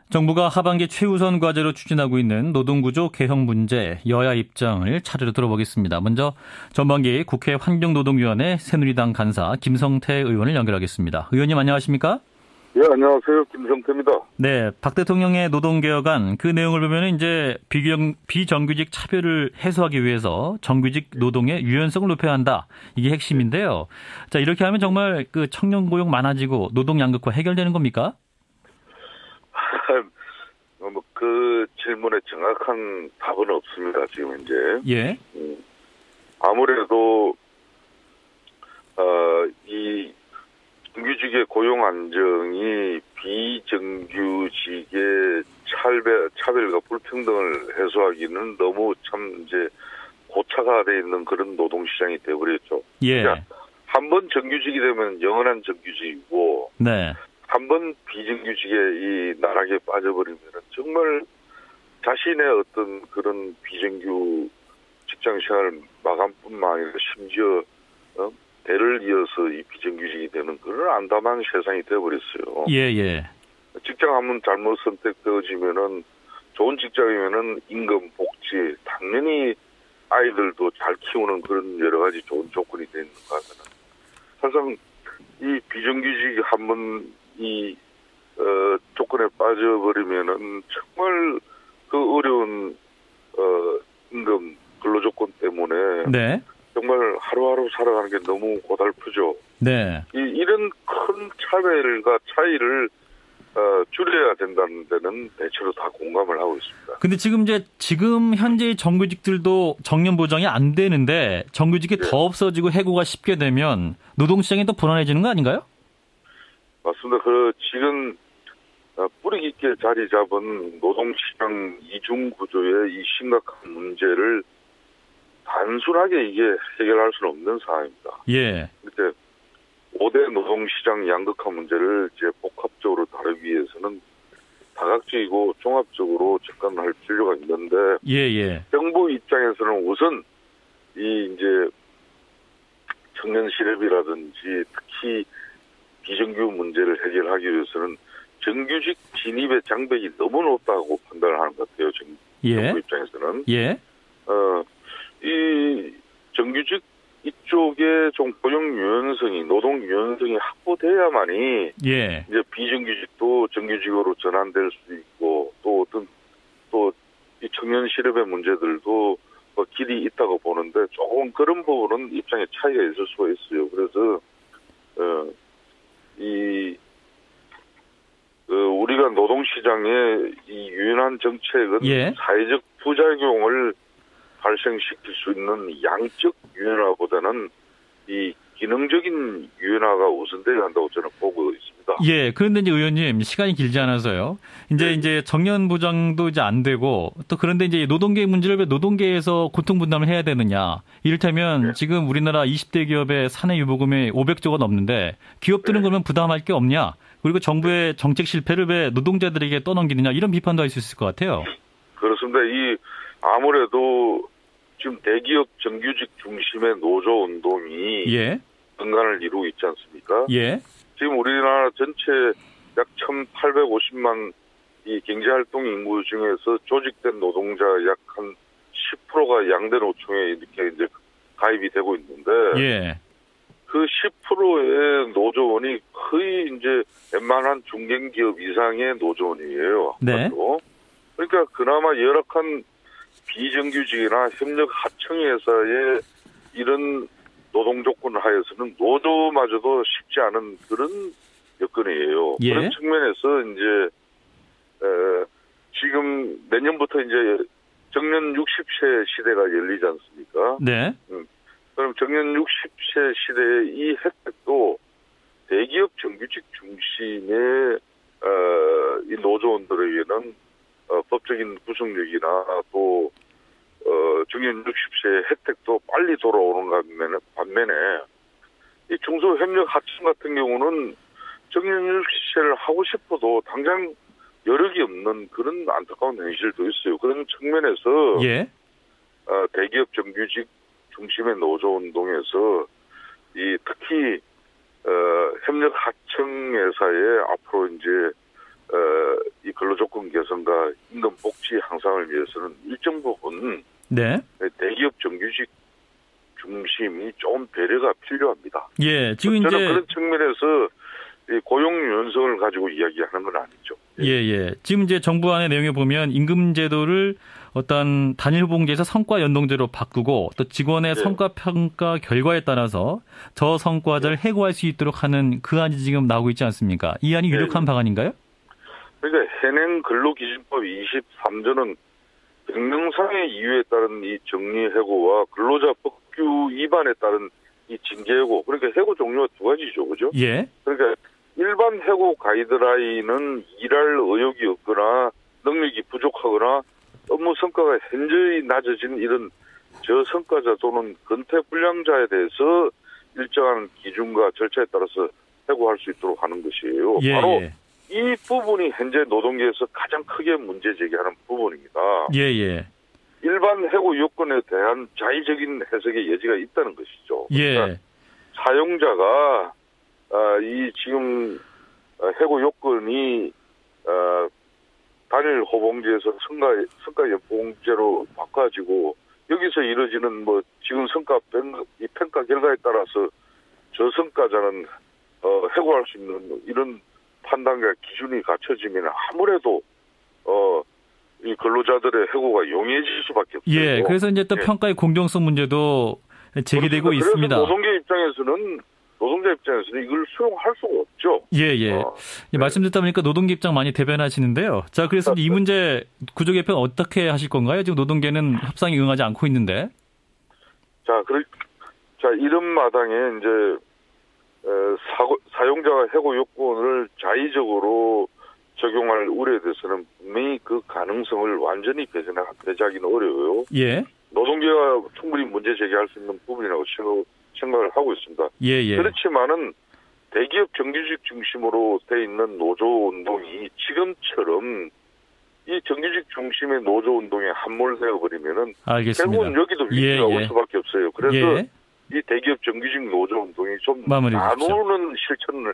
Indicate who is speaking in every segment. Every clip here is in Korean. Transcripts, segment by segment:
Speaker 1: 정부가 하반기 최우선 과제로 추진하고 있는 노동구조 개혁 문제 여야 입장을 차례로 들어보겠습니다. 먼저 전반기 국회 환경노동위원회 새누리당 간사 김성태 의원을 연결하겠습니다. 의원님 안녕하십니까?
Speaker 2: 예, 안녕하세요. 김성태입니다.
Speaker 1: 네, 박 대통령의 노동개혁안 그 내용을 보면 이제 비정규직 차별을 해소하기 위해서 정규직 노동의 유연성을 높여야 한다. 이게 핵심인데요. 자, 이렇게 하면 정말 그 청년 고용 많아지고 노동 양극화 해결되는 겁니까?
Speaker 2: 그 질문에 정확한 답은 없습니다. 지금 이제.
Speaker 1: 예.
Speaker 2: 아무래도 이 정규직의 고용 안정이 비정규직의 차별과 불평등을 해소하기는 너무 참 이제 고착화되어 있는 그런 노동시장이 되어버렸죠.
Speaker 1: 예.
Speaker 2: 그러니까 한 번 정규직이 되면 영원한 정규직이고,
Speaker 1: 네.
Speaker 2: 한 번 비정규직에 이 나락에 빠져버리면 정말 자신의 어떤 그런 비정규 직장 생활 마감뿐만 아니라 심지어 대를 이어서 이 비정규직이 되는 그런 암담한 세상이 되어버렸어요.
Speaker 1: 예.
Speaker 2: 직장 한번 잘못 선택되어지면은 좋은 직장이면은 임금, 복지, 당연히 아이들도 잘 키우는 그런 여러 가지 좋은 조건이 되는 거 하면은 사실상 이 비정규직이 한번 이 조건에 빠져버리면은 정말 그 어려운 임금 근로조건 때문에 네. 정말 하루하루 살아가는 게 너무 고달프죠.
Speaker 1: 네.
Speaker 2: 이런 큰 차별과 차이를 줄여야 된다는 데는 대체로 다 공감을 하고 있습니다.
Speaker 1: 근데 지금 현재 정규직들도 정년 보장이 안 되는데 정규직이 더 없어지고 해고가 쉽게 되면 노동시장이 더 불안해지는 거 아닌가요?
Speaker 2: 맞습니다. 지금 뿌리 깊게 자리 잡은 노동시장 이중 구조의 이 심각한 문제를 단순하게 이게 해결할 수는 없는 상황입니다.
Speaker 1: 예.
Speaker 2: 이렇게 5대 노동시장 양극화 문제를 이제 복합적으로 다루기 위해서는 다각적이고 종합적으로 접근할 필요가 있는데,
Speaker 1: 예.
Speaker 2: 정부 입장에서는 우선 이제 청년 실업이라든지 특히 비정규 문제를 해결하기 위해서는 정규직 진입의 장벽이 너무 높다고 판단을 하는 것 같아요. 정부 입장에서는.
Speaker 1: 예.
Speaker 2: 이 정규직 이쪽에 좀 고용 유연성이, 노동 유연성이 확보돼야만이
Speaker 1: 예.
Speaker 2: 이제 비정규직도 정규직으로 전환될 수 있고 또 이 청년 실업의 문제들도 길이 있다고 보는데 조금 그런 부분은 입장에 차이가 있을 수가 있어요. 그래서 우리가 노동시장의 이 유연한 정책은
Speaker 1: 예.
Speaker 2: 사회적 부작용을 발생시킬 수 있는 양적 유연화보다는 이 기능적인 유연화가 우선돼야 한다고 저는 보고 있습니다.
Speaker 1: 예. 그런데 이제 의원님 시간이 길지 않아서요. 이제 정년 보장도 이제 안 되고 또 그런데 이제 노동계의 문제를 왜 노동계에서 고통 분담을 해야 되느냐. 이를테면 지금 우리나라 20대 기업의 사내 유보금이 500조가 넘는데 기업들은 그러면 부담할 게 없냐. 그리고 정부의 정책 실패를 왜 노동자들에게 떠넘기느냐. 이런 비판도 할 수 있을 것 같아요.
Speaker 2: 그렇습니다. 아무래도 지금 대기업 정규직 중심의 노조 운동이 근간을 이루고 있지 않습니까?
Speaker 1: 예.
Speaker 2: 지금 우리나라 전체 약 1,850만 이 경제활동 인구 중에서 조직된 노동자 약 한 10%가 양대 노총에 이렇게 이제 가입이 되고 있는데, 그 10%의 노조원이 거의 이제 웬만한 중견기업 이상의 노조원이에요.
Speaker 1: 네.
Speaker 2: 그러니까 그나마 열악한 비정규직이나 협력 하청회사의 이런 노동 조건 하에서는 노조마저도 쉽지 않은 그런 여건이에요. 그런 측면에서 이제 지금 내년부터 이제 정년 60세 시대가 열리지 않습니까?
Speaker 1: 네.
Speaker 2: 그럼 정년 60세 시대의 이 혜택도 대기업 정규직 중심의 이 노조원들에게는 법적인 구속력이나 또 정년 60세 혜택도 빨리 돌아오는 반면에 이 중소협력 하청 같은 경우는 정년 60세를 하고 싶어도 당장 여력이 없는 그런 안타까운 현실도 있어요. 그런 측면에서 대기업 정규직 중심의 노조운동에서 특히 협력 하청회사에 앞으로 이제 이 근로 근로조건 개선과 임금 복지 향상을 위해서는 일정 부분
Speaker 1: 네.
Speaker 2: 대기업 정규직 중심이 좀 배려가 필요합니다.
Speaker 1: 예, 지금
Speaker 2: 저는
Speaker 1: 이제
Speaker 2: 그런 측면에서 이 고용 유연성을 가지고 이야기하는 건 아니죠.
Speaker 1: 예. 지금 이제 정부 안의 내용에 보면 임금 제도를 어떤 단일 봉제에서 성과 연동제로 바꾸고 또 직원의 성과 평가 결과에 따라서 저 성과자를 해고할 수 있도록 하는 그 안이 지금 나오고 있지 않습니까? 이 안이 유력한 방안인가요?
Speaker 2: 그러니까 현행 근로기준법 23조는 백령상의 이유에 따른 이 정리해고와 근로자 법규 위반에 따른 이 징계해고, 그러니까 해고 종류가 두 가지죠, 그죠?
Speaker 1: 예.
Speaker 2: 그러니까 일반 해고 가이드라인은 일할 의욕이 없거나 능력이 부족하거나 업무 성과가 현저히 낮아진 이런 저성과자 또는 근태불량자에 대해서 일정한 기준과 절차에 따라서 해고할 수 있도록 하는 것이에요. 바로 이 부분이 현재 노동계에서 가장 크게 문제 제기하는 부분입니다.
Speaker 1: 예.
Speaker 2: 일반 해고 요건에 대한 자의적인 해석의 여지가 있다는 것이죠. 그러니까 사용자가 이 지금 해고 요건이 단일 호봉제에서 성과 연봉제로 바꿔지고 여기서 이루어지는 뭐 지금 성과 이 평가 결과에 따라서 저성과자는 해고할 수 있는 이런 판단과 기준이 갖춰지면 아무래도 이 근로자들의 해고가 용이해질 수밖에 없어요.
Speaker 1: 예, 그래서 이제 또 평가의 공정성 문제도 제기되고
Speaker 2: 그래서
Speaker 1: 있습니다.
Speaker 2: 노동자 입장에서는 이걸 수용할 수가 없죠.
Speaker 1: 예. 말씀 듣다 보니까 노동계 입장 많이 대변하시는데요. 자, 그래서 이 문제 구조 개편 어떻게 하실 건가요? 지금 노동계는 협상에 응하지 않고 있는데.
Speaker 2: 자, 이런 마당에 이제 사용자가 해고 요건을 자의적으로 적용할 우려에 대해서는 분명히 그 가능성을 완전히 배제하기는 어려워요.
Speaker 1: 예.
Speaker 2: 노동계가 충분히 문제 제기할 수 있는 부분이라고 생각을 하고 있습니다.
Speaker 1: 예.
Speaker 2: 그렇지만은 대기업 정규직 중심으로 돼 있는 노조 운동이 지금처럼 이 정규직 중심의 노조 운동에 함몰되어 버리면은 결국은 여기도 위기가 올 수밖에 없어요. 그래서 이 대기업 정규직 노조 운동이 좀 나누는 실천을,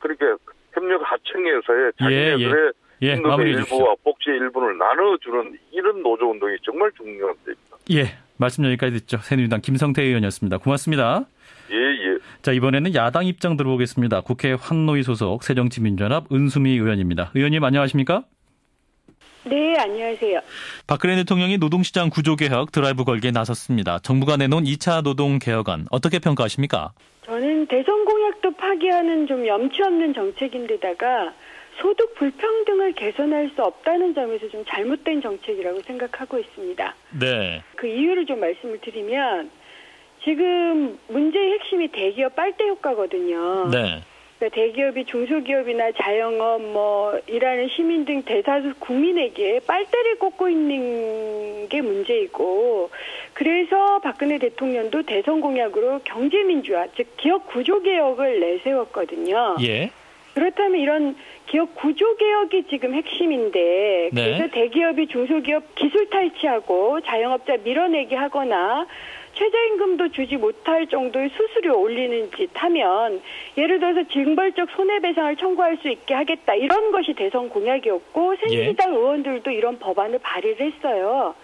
Speaker 2: 그러니까 협력 하청회사의 자기네들의 임금의 일부와 복지의 일부를 나눠주는 이런 노조 운동이 정말 중요한 데입니다.
Speaker 1: 예, 말씀 여기까지 듣죠. 새누리당 김성태 의원이었습니다. 고맙습니다.
Speaker 2: 예.
Speaker 1: 자, 이번에는 야당 입장 들어보겠습니다. 국회 환노위 소속 새정치민주연합 은수미 의원입니다. 의원님 안녕하십니까?
Speaker 3: 네, 안녕하세요.
Speaker 1: 박근혜 대통령이 노동시장 구조개혁 드라이브 걸기에 나섰습니다. 정부가 내놓은 2차 노동개혁안 어떻게 평가하십니까?
Speaker 3: 저는 대선 공약도 파기하는 좀 염치 없는 정책인데다가 소득 불평등을 개선할 수 없다는 점에서 좀 잘못된 정책이라고 생각하고 있습니다.
Speaker 1: 네.
Speaker 3: 그 이유를 좀 말씀을 드리면 지금 문제의 핵심이 대기업 빨대 효과거든요.
Speaker 1: 네.
Speaker 3: 그러니까 대기업이 중소기업이나 자영업, 일하는 시민 등 대다수 국민에게 빨대를 꽂고 있는 게 문제이고, 그래서 박근혜 대통령도 대선 공약으로 경제민주화, 즉 기업 구조개혁을 내세웠거든요.
Speaker 1: 예.
Speaker 3: 그렇다면 이런 기업 구조개혁이 지금 핵심인데, 그래서 대기업이 중소기업 기술 탈취하고 자영업자 밀어내기 하거나 최저임금도 주지 못할 정도의 수수료 올리는 짓 하면 예를 들어서 징벌적 손해배상을 청구할 수 있게 하겠다, 이런 것이 대선 공약이었고 새누리당 의원들도 이런 법안을 발의를 했어요.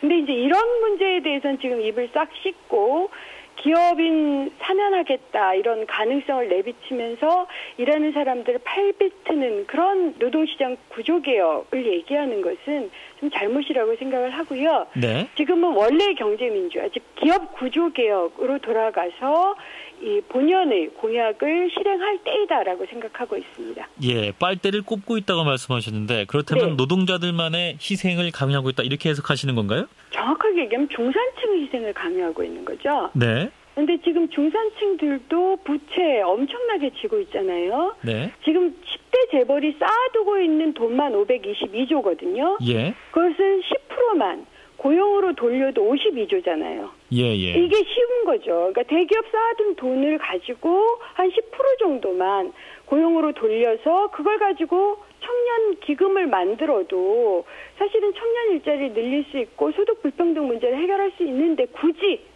Speaker 3: 근데 이제 이런 문제에 대해서는 지금 입을 싹 씻고 기업인 사면하겠다 이런 가능성을 내비치면서 일하는 사람들을 팔비트는 그런 노동시장 구조개혁을 얘기하는 것은 좀 잘못이라고 생각을 하고요.
Speaker 1: 네.
Speaker 3: 지금은 원래 경제민주화, 즉 기업 구조개혁으로 돌아가서 이 본연의 공약을 실행할 때이다라고 생각하고 있습니다.
Speaker 1: 예, 빨대를 꼽고 있다고 말씀하셨는데 그렇다면 노동자들만의 희생을 강요하고 있다 이렇게 해석하시는 건가요?
Speaker 3: 정확하게 얘기하면 중산층 희생을 강요하고 있는 거죠.
Speaker 1: 네.
Speaker 3: 근데 지금 중산층들도 부채 엄청나게 지고 있잖아요.
Speaker 1: 네.
Speaker 3: 지금 10대 재벌이 쌓아두고 있는 돈만 522조거든요.
Speaker 1: 예.
Speaker 3: 그것은 10%만 고용으로 돌려도 52조잖아요.
Speaker 1: 예.
Speaker 3: 이게 쉬운 거죠. 그러니까 대기업 쌓아둔 돈을 가지고 한 10% 정도만 고용으로 돌려서 그걸 가지고 청년 기금을 만들어도 사실은 청년 일자리를 늘릴 수 있고 소득 불평등 문제를 해결할 수 있는데 굳이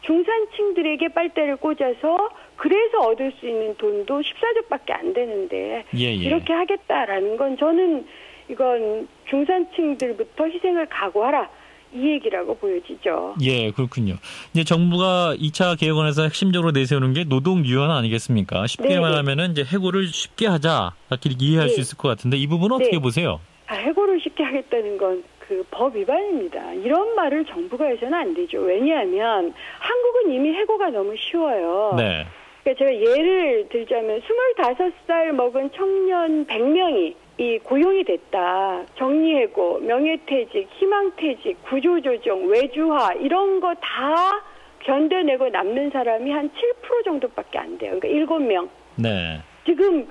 Speaker 3: 중산층들에게 빨대를 꽂아서 그래서 얻을 수 있는 돈도 14조밖에 안 되는데 이렇게 하겠다라는 건 저는 이건 중산층들부터 희생을 각오하라. 이 얘기라고 보여지죠.
Speaker 1: 예, 그렇군요. 이제 정부가 2차 개혁안에서 핵심적으로 내세우는 게 노동 유연 아니겠습니까? 쉽게 말하면은 이제 해고를 쉽게 하자 이렇게 이해할 수 있을 것 같은데 이 부분은 어떻게 보세요?
Speaker 3: 해고를 쉽게 하겠다는 건 그 법 위반입니다. 이런 말을 정부가 해서는 안 되죠. 왜냐하면 한국은 이미 해고가 너무 쉬워요.
Speaker 1: 네.
Speaker 3: 그러니까 제가 예를 들자면 25살 먹은 청년 100명이 이 고용이 됐다. 정리해고, 명예퇴직, 희망퇴직, 구조조정, 외주화 이런 거 다 견뎌내고 남는 사람이 한 7% 정도밖에 안 돼요. 그러니까 7명.
Speaker 1: 네.
Speaker 3: 지금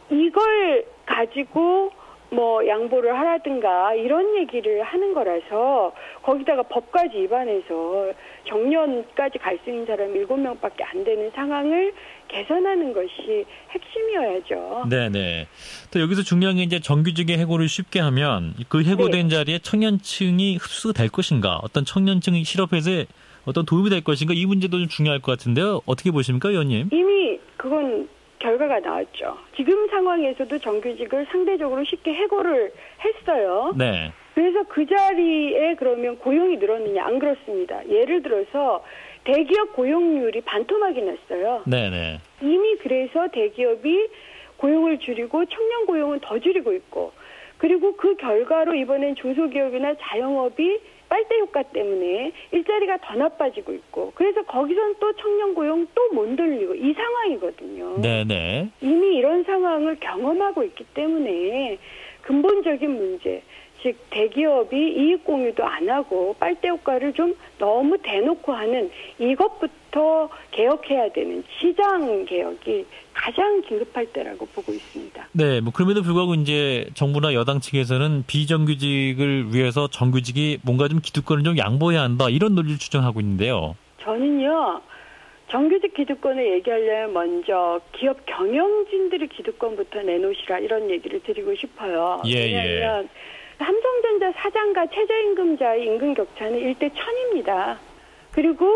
Speaker 3: 이걸 가지고 뭐 양보를 하라든가 이런 얘기를 하는 거라서 거기다가 법까지 위반해서 정년까지 갈 수 있는 사람이 7명밖에 안 되는 상황을 개선하는 것이 핵심이어야죠.
Speaker 1: 네네. 또 여기서 중요한 게 이제 정규직의 해고를 쉽게 하면 그 해고된 자리에 청년층이 흡수될 것인가, 어떤 청년층이 실업해서 어떤 도움이 될 것인가, 이 문제도 좀 중요할 것 같은데요. 어떻게 보십니까, 의원님?
Speaker 3: 이미 그건 결과가 나왔죠. 지금 상황에서도 정규직을 상대적으로 쉽게 해고를 했어요.
Speaker 1: 네.
Speaker 3: 그래서 그 자리에 그러면 고용이 늘었느냐? 안 그렇습니다. 예를 들어서 대기업 고용률이 반토막이 났어요.
Speaker 1: 네네.
Speaker 3: 이미 그래서 대기업이 고용을 줄이고 청년 고용은 더 줄이고 있고, 그리고 그 결과로 이번엔 중소기업이나 자영업이 빨대 효과 때문에 일자리가 더 나빠지고 있고, 그래서 거기선 또 청년 고용 또 못 돌리고 이 상황이거든요.
Speaker 1: 네네.
Speaker 3: 이미 이런 상황을 경험하고 있기 때문에 근본적인 문제, 즉 대기업이 이익 공유도 안 하고 빨대 효과를 좀 너무 대놓고 하는 이것부터 개혁해야 되는 시장 개혁이 가장 긴급할 때라고 보고 있습니다.
Speaker 1: 네, 뭐 그럼에도 불구하고 이제 정부나 여당 측에서는 비정규직을 위해서 정규직이 뭔가 좀 기득권을 좀 양보해야 한다, 이런 논리를 주장하고 있는데요.
Speaker 3: 저는요, 정규직 기득권을 얘기하려면 먼저 기업 경영진들의 기득권부터 내놓으시라, 이런 얘기를 드리고 싶어요. 왜냐하면 삼성전자 사장과 최저임금자의 임금 격차는 1대 1000입니다. 그리고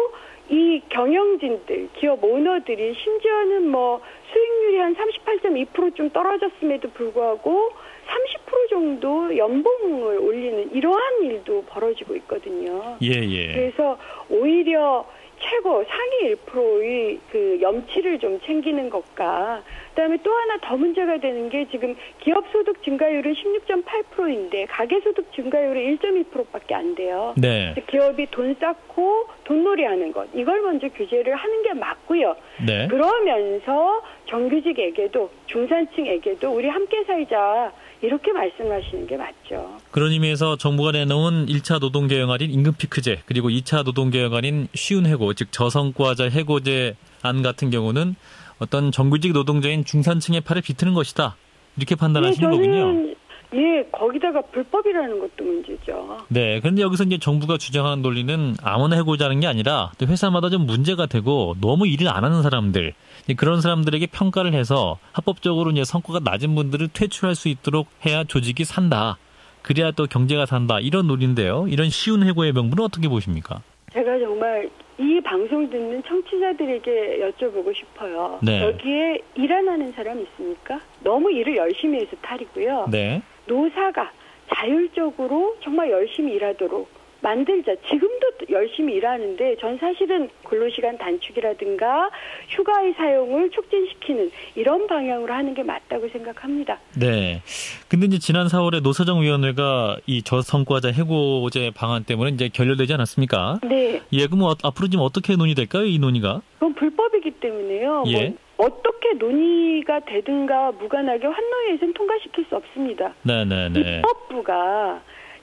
Speaker 3: 이 경영진들, 기업 오너들이 심지어는 뭐 수익률이 한 38.2% 좀 떨어졌음에도 불구하고 30% 정도 연봉을 올리는 이러한 일도 벌어지고 있거든요.
Speaker 1: 예.
Speaker 3: 그래서 오히려 최고 상위 1%의 그 염치를 좀 챙기는 것과, 그다음에 또 하나 더 문제가 되는 게 지금 기업 소득 증가율은 16.8%인데 가계 소득 증가율은 1.1%밖에 안 돼요.
Speaker 1: 네.
Speaker 3: 기업이 돈 쌓고 돈놀이하는 것, 이걸 먼저 규제를 하는 게 맞고요.
Speaker 1: 네.
Speaker 3: 그러면서 정규직에게도 중산층에게도 우리 함께 살자, 이렇게 말씀하시는 게 맞죠.
Speaker 1: 그런 의미에서 정부가 내놓은 1차 노동개혁안인 임금피크제, 그리고 2차 노동개혁안인 쉬운 해고, 즉 저성과자 해고제 안 같은 경우는 어떤 정규직 노동자인 중산층의 팔을 비트는 것이다, 이렇게 판단하시는 거군요.
Speaker 3: 예, 거기다가 불법이라는 것도 문제죠.
Speaker 1: 네, 그런데 여기서 이제 정부가 주장하는 논리는 아무나 해고자 하는 게 아니라 또 회사마다 좀 문제가 되고 너무 일을 안 하는 사람들, 그런 사람들에게 평가를 해서 합법적으로 이제 성과가 낮은 분들을 퇴출할 수 있도록 해야 조직이 산다. 그래야 또 경제가 산다, 이런 논리인데요. 이런 쉬운 해고의 명분은 어떻게 보십니까?
Speaker 3: 제가 정말 이 방송 듣는 청취자들에게 여쭤보고 싶어요.
Speaker 1: 네.
Speaker 3: 여기에 일 안 하는 사람 있습니까? 너무 일을 열심히 해서 탈이고요.
Speaker 1: 네.
Speaker 3: 노사가 자율적으로 정말 열심히 일하도록 만들자. 지금도 열심히 일하는데 전 사실은 근로시간 단축이라든가 휴가의 사용을 촉진시키는 이런 방향으로 하는 게 맞다고 생각합니다.
Speaker 1: 네. 근데 이제 지난 4월에 노사정위원회가 이 저성과자 해고제 방안 때문에 이제 결렬되지 않았습니까?
Speaker 3: 네.
Speaker 1: 예, 그럼 앞으로 지금 어떻게 논의될까요, 이 논의가?
Speaker 3: 그건 불법이기 때문에요.
Speaker 1: 예.
Speaker 3: 어떻게 논의가 되든가 무관하게 환노위에서는 통과시킬 수 없습니다.
Speaker 1: 네네네.
Speaker 3: 입법부가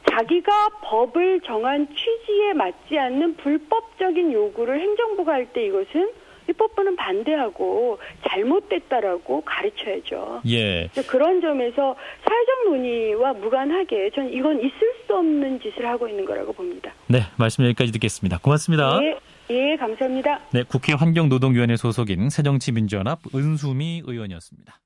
Speaker 3: 자기가 법을 정한 취지에 맞지 않는 불법적인 요구를 행정부가 할 때 이것은 입법부는 반대하고 잘못됐다라고 가르쳐야죠.
Speaker 1: 예.
Speaker 3: 그런 점에서 사회적 논의와 무관하게 전 이건 있을 수 없는 짓을 하고 있는 거라고 봅니다.
Speaker 1: 네, 말씀 여기까지 듣겠습니다. 고맙습니다.
Speaker 3: 예, 감사합니다.
Speaker 1: 네, 국회 환경노동위원회 소속인 새정치민주연합 은수미 의원이었습니다.